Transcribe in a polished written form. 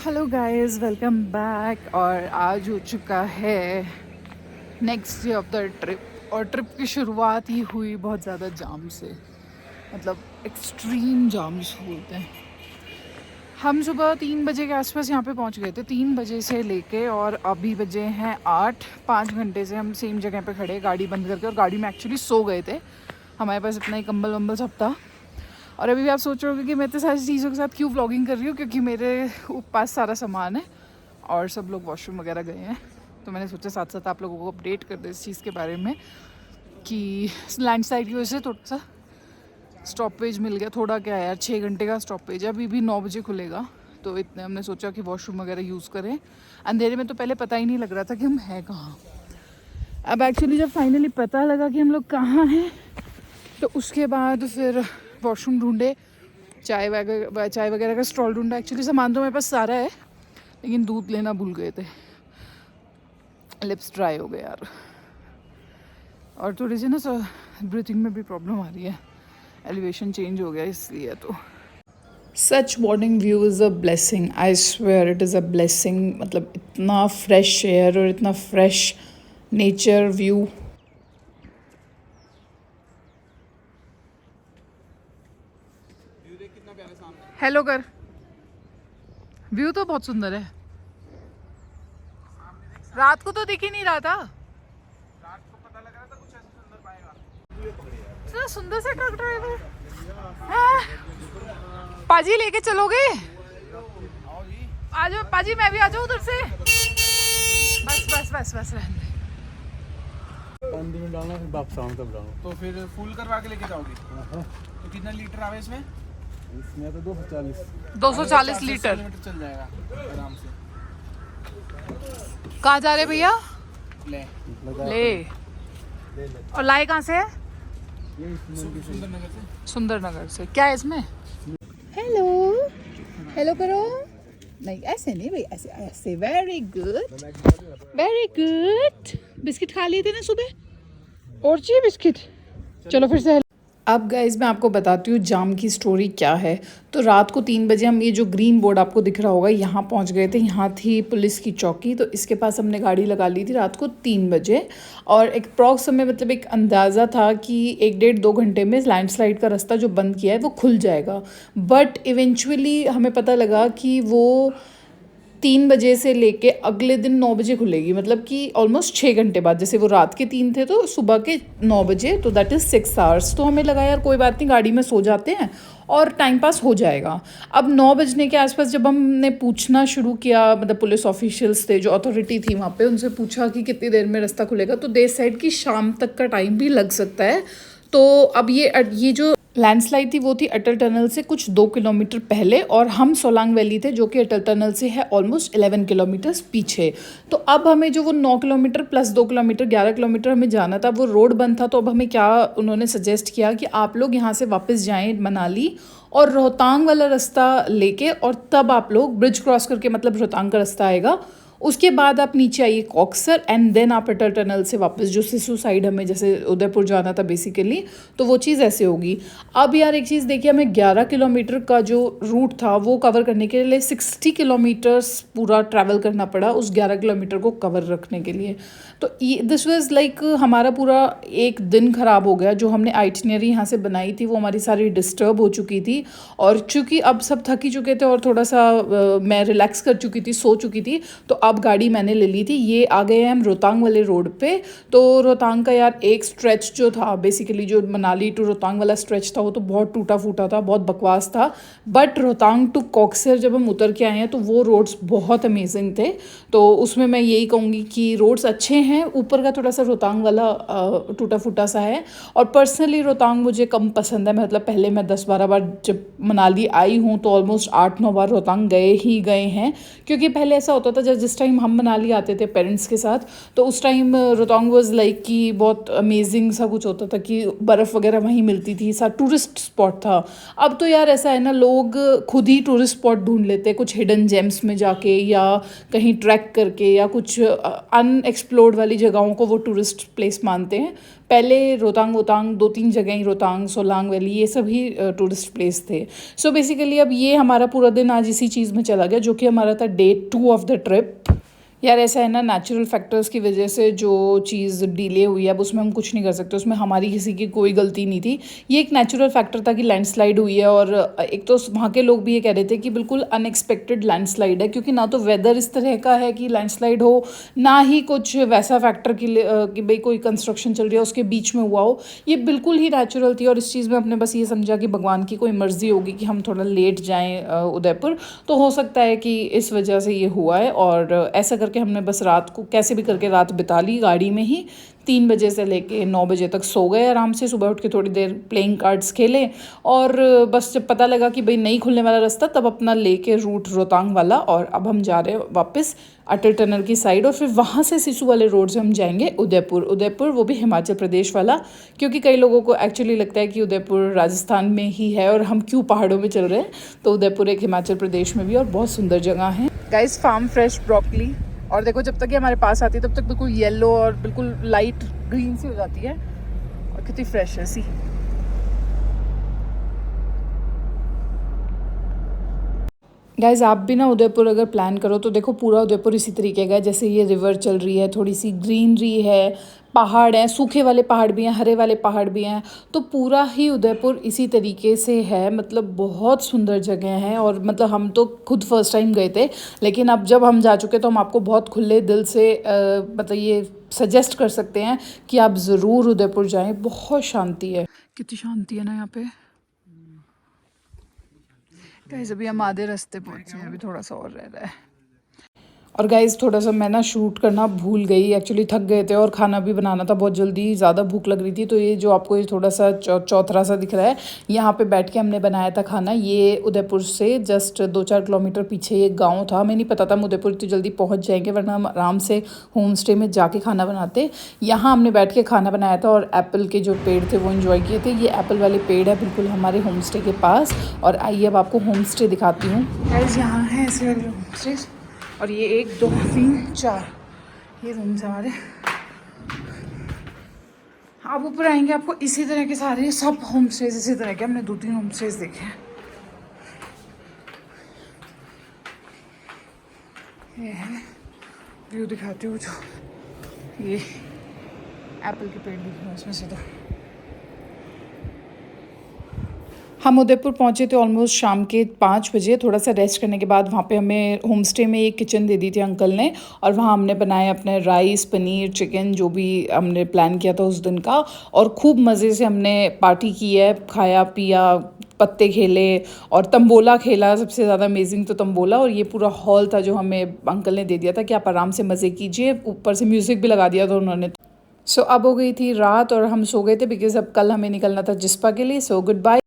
Hello guys, welcome back. और आज हो चुका है next day of the trip. और ट्रिप की शुरुआत ही हुई बहुत ज़्यादा जाम से, मतलब एक्सट्रीम जाम्स बोलते हैं। हम सुबह 3 बजे के आसपास यहाँ पे पहुँच गए थे, 3 बजे से लेके, और अभी बजे हैं 8। 5 घंटे से हम सेम जगह पे खड़े, गाड़ी बंद करके। और गाड़ी में एक्चुअली सो गए थे, हमारे पास इतना ही कंबल वम्बल सब था। और अभी भी आप सोच रहे होगे कि मैं इतने सारी चीज़ों के साथ क्यों व्लॉगिंग कर रही हूँ, क्योंकि मेरे पास सारा सामान है और सब लोग वॉशरूम वगैरह गए हैं। तो मैंने सोचा साथ साथ आप लोगों को अपडेट कर दे इस चीज़ के बारे में कि लैंडस्लाइड की वजह से थोड़ा सा स्टॉपेज मिल गया। थोड़ा क्या यार, 6 घंटे का स्टॉपेज है। अभी भी 9 बजे खुलेगा, तो इतने हमने सोचा कि वॉशरूम वगैरह यूज़ करें। अंधेरे में तो पहले पता ही नहीं लग रहा था कि हम हैं कहाँ। अब एक्चुअली जब फाइनली पता लगा कि हम लोग कहाँ हैं, तो उसके बाद फिर वॉशरूम ढूंढे, चाय वगैरह का स्टॉल ढूंढा। एक्चुअली सामान तो मेरे पास सारा है, लेकिन दूध लेना भूल गए थे। लिप्स ड्राई हो गए यार, और थोड़ी सी ना ब्रीथिंग में भी प्रॉब्लम आ रही है, एलिवेशन चेंज हो गया इसलिए। तो सच morning view is a blessing, I swear it is a blessing. मतलब इतना फ्रेश एयर और इतना फ्रेश नेचर व्यू। हेलो कर, व्यू तो बहुत सुंदर है। रात को तो दिख ही नहीं रहा था। रात को पता लग रहा था कुछ ऐसा सुंदर पाएगा। इतना सुंदर सा ट्रक ड्राइवर। पाजी लेके चलोगे? आ जाओ पाजी, मैं भी आ जाऊँ उधर से। बस बस बस बस रहने दे। 5 दिन में डालना, फिर वापस आऊँ तब डालूँ। तो फिर फुल करवा के लेके जाओगी? तो कितना लीटर आवे इसमें? इसमें तो 240 लीटर चल जाएगा आराम से। कहाँ जा रहे भैया? ले ले। और लाए कहाँ से है? सुंदरनगर से। सुंदरनगर से। क्या है इसमें? हेलो हेलो करो। नहीं ऐसे नहीं भाई, ऐसे ऐसे। Very good very good. Biscuit खा लिए थे ना सुबह, और चाहिए बिस्किट? चलो फिर से। अब गाइस मैं आपको बताती हूँ जाम की स्टोरी क्या है। तो रात को 3 बजे हम, ये जो ग्रीन बोर्ड आपको दिख रहा होगा, यहाँ पहुँच गए थे। यहाँ थी पुलिस की चौकी, तो इसके पास हमने गाड़ी लगा ली थी रात को 3 बजे। और एक प्रॉक्स समय, मतलब एक अंदाज़ा था कि 1-1.5 घंटे में लैंडस्लाइड का रास्ता जो बंद किया है वो खुल जाएगा। बट इवेंचुअली हमें पता लगा कि वो 3 बजे से लेके अगले दिन 9 बजे खुलेगी। मतलब कि ऑलमोस्ट 6 घंटे बाद, जैसे वो रात के 3 थे तो सुबह के 9 बजे, तो दैट इज़ 6 आवर्स। तो हमें लगा यार कोई बात नहीं, गाड़ी में सो जाते हैं और टाइम पास हो जाएगा। अब 9 बजने के आसपास जब हमने पूछना शुरू किया, मतलब पुलिस ऑफिशियल्स थे जो अथॉरिटी थी वहाँ पे, उनसे पूछा कि कितनी देर में रास्ता खुलेगा, तो दे सेड कि शाम तक का टाइम भी लग सकता है। तो अब ये जो लैंडस्लाइड थी वो थी अटल टनल से कुछ 2 किलोमीटर पहले, और हम सोलांग वैली थे जो कि अटल टनल से है ऑलमोस्ट 11 किलोमीटर्स पीछे। तो अब हमें जो वो 9 किलोमीटर प्लस 2 किलोमीटर 11 किलोमीटर हमें जाना था, वो रोड बंद था। तो अब हमें क्या उन्होंने सजेस्ट किया कि आप लोग यहाँ से वापस जाएं मनाली, और रोहतांग वाला रास्ता लेके, और तब आप लोग ब्रिज क्रॉस करके, मतलब रोहतांग का रास्ता आएगा, उसके बाद आप नीचे आइए कॉक्सर, एंड देन आप अटल टनल से वापस जो सिसु साइड, हमें जैसे उदयपुर जाना था बेसिकली, तो वो चीज़ ऐसे होगी। अब यार एक चीज़ देखिए, हमें 11 किलोमीटर का जो रूट था वो कवर करने के लिए 60 किलोमीटर्स पूरा ट्रैवल करना पड़ा उस 11 किलोमीटर को कवर रखने के लिए। तो दिस वाज लाइक हमारा पूरा एक दिन ख़राब हो गया। जो हमने आइटिनरी यहाँ से बनाई थी वो हमारी सारी डिस्टर्ब हो चुकी थी। और चूँकि अब सब थक ही चुके थे और थोड़ा सा मैं रिलैक्स कर चुकी थी, सो चुकी थी, तो अब गाड़ी मैंने ले ली थी। ये आ गए हैं हम रोहतांग वाले रोड पे। तो रोहतांग का यार एक स्ट्रेच जो था, बेसिकली जो मनाली टू रोहतांग वाला स्ट्रेच था, वो तो बहुत टूटा फूटा था, बहुत बकवास था। बट रोहतांग टू कॉक्सर जब हम उतर के आए हैं तो वो रोड्स बहुत अमेजिंग थे। तो उसमें मैं यही कहूँगी कि रोड्स अच्छे हैं। ऊपर का थोड़ा सा रोहतांग वाला टूटा फूटा सा है। और पर्सनली रोहतांग मुझे कम पसंद है। मतलब पहले मैं 10-12 बार जब मनाली आई हूँ तो ऑलमोस्ट 8-9 बार रोहतांग गए ही गए हैं। क्योंकि पहले ऐसा होता था जब जिस जिस टाइम हम मनाली आते थे पेरेंट्स के साथ, तो उस टाइम रोहतांग वाज लाइक कि बहुत अमेजिंग सा कुछ होता था कि बर्फ़ वगैरह वहीं मिलती थी, सा टूरिस्ट स्पॉट था। अब तो यार ऐसा है ना, लोग खुद ही टूरिस्ट स्पॉट ढूंढ लेते हैं कुछ हिडन जेम्स में जाके, या कहीं ट्रैक करके, या कुछ अनएक्सप्लोर्ड वाली जगहों को वो टूरिस्ट प्लेस मानते हैं। पहले रोहतांग वोतांग 2-3 जगह ही, रोहतांग, सोलांग वैली, ये सभी टूरिस्ट प्लेस थे। सो बेसिकली अब ये हमारा पूरा दिन आज इसी चीज़ में चला गया, जो कि हमारा था डे 2 ऑफ द ट्रिप। यार ऐसा है ना, नेचुरल फैक्टर्स की वजह से जो चीज़ डिले हुई है, अब उसमें हम कुछ नहीं कर सकते, उसमें हमारी किसी की कोई गलती नहीं थी। ये एक नेचुरल फैक्टर था कि लैंडस्लाइड हुई है, और एक तो वहाँ के लोग भी ये कह रहे थे कि बिल्कुल अनएक्सपेक्टेड लैंडस्लाइड है, क्योंकि ना तो वेदर इस तरह का है कि लैंडस्लाइड हो, ना ही कुछ वैसा फैक्टर कि भाई कोई कंस्ट्रक्शन चल रही है उसके बीच में हुआ हो। ये बिल्कुल ही नेचुरल थी, और इस चीज़ में हमने बस ये समझा कि भगवान की कोई मर्ज़ी होगी कि हम थोड़ा लेट जाएँ उदयपुर, तो हो सकता है कि इस वजह से ये हुआ है। और ऐसा करके हमने बस रात को कैसे भी करके रात बिता ली गाड़ी में ही। 3 बजे से लेके 9 बजे तक सो गए आराम से, सुबह उठ के थोड़ी देर प्लेइंग कार्ड्स खेले, और बस जब पता लगा कि भाई नहीं खुलने वाला रास्ता, तब अपना लेके रूट रोहतांग वाला, और अब हम जा रहे हैं वापस अटल टनल की साइड, और फिर वहाँ से सिसु वाले रोड से हम जाएंगे उदयपुर, वो भी हिमाचल प्रदेश वाला, क्योंकि कई लोगों को एक्चुअली लगता है कि उदयपुर राजस्थान में ही है और हम क्यों पहाड़ों में चल रहे हैं। तो उदयपुर एक हिमाचल प्रदेश में भी और बहुत सुंदर जगह है। गाइस, फार्म फ्रेश ब्रोकली, और देखो जब तक ये हमारे पास आती है तब तक बिल्कुल येलो और बिल्कुल लाइट ग्रीन सी हो जाती है, और कितनी फ्रेश है सी। गाइज, आप भी ना उदयपुर अगर प्लान करो तो देखो पूरा उदयपुर इसी तरीके का है, जैसे ये रिवर चल रही है, थोड़ी सी ग्रीनरी है, पहाड़ हैं, सूखे वाले पहाड़ भी हैं, हरे वाले पहाड़ भी हैं, तो पूरा ही उदयपुर इसी तरीके से है। मतलब बहुत सुंदर जगह है, और मतलब हम तो खुद फर्स्ट टाइम गए थे, लेकिन अब जब हम जा चुके तो हम आपको बहुत खुले दिल से मतलब ये सजेस्ट कर सकते हैं कि आप ज़रूर उदयपुर जाएं। बहुत शांति है, कितनी शांति है ना यहाँ पे। गाइस, अभी हम आधे रास्ते पहुँचे हैं, अभी थोड़ा सा और रह रहा है। और गाइज़, थोड़ा सा मैं ना शूट करना भूल गई, एक्चुअली थक गए थे और खाना भी बनाना था बहुत जल्दी, ज़्यादा भूख लग रही थी। तो ये जो आपको ये थोड़ा सा चौथरा सा दिख रहा है, यहाँ पे बैठ के हमने बनाया था खाना। ये उदयपुर से जस्ट 2-4 किलोमीटर पीछे एक गाँव था। हमें नहीं पता था हम उदयपुर इतनी जल्दी पहुँच जाएंगे, वरना हम आराम से होम स्टे में जाके खाना बनाते। यहाँ हमने बैठ के खाना बनाया था, और एप्पल के जो पेड़ थे वो इन्जॉय किए थे। ये एप्पल वाले पेड़ है बिल्कुल हमारे होम स्टे के पास। और आइए अब आपको होम स्टे दिखाती हूँ। गाइस, यहाँ है ऐसे होम स्टे, और ये 1 2 3 4 ये रूम्स हमारे। आप ऊपर आएंगे आपको इसी तरह के सारे सब होम स्टेज इसी तरह के, हमने 2-3 होम स्टेज देखे हैं। ये है व्यू दिखाती हूँ, जो ये एप्पल के पेड़ दिख रहे हैं उसमें से। तो हम उदयपुर पहुँचे थे ऑलमोस्ट शाम के 5 बजे। थोड़ा सा रेस्ट करने के बाद वहाँ पे हमें होम स्टे में एक किचन दे दी थी अंकल ने, और वहाँ हमने बनाया अपने राइस, पनीर, चिकन, जो भी हमने प्लान किया था उस दिन का। और खूब मज़े से हमने पार्टी की है, खाया पिया, पत्ते खेले और तंबोला खेला। सबसे ज़्यादा अमेजिंग तो तंबोला। और ये पूरा हॉल था जो हमें अंकल ने दे दिया था कि आप आराम से मज़े कीजिए, ऊपर से म्यूज़िक भी लगा दिया था उन्होंने। सो अब हो गई थी रात और हम सो गए थे, बिकॉज़ अब कल हमें निकलना था जिस्पा के लिए। So good bye.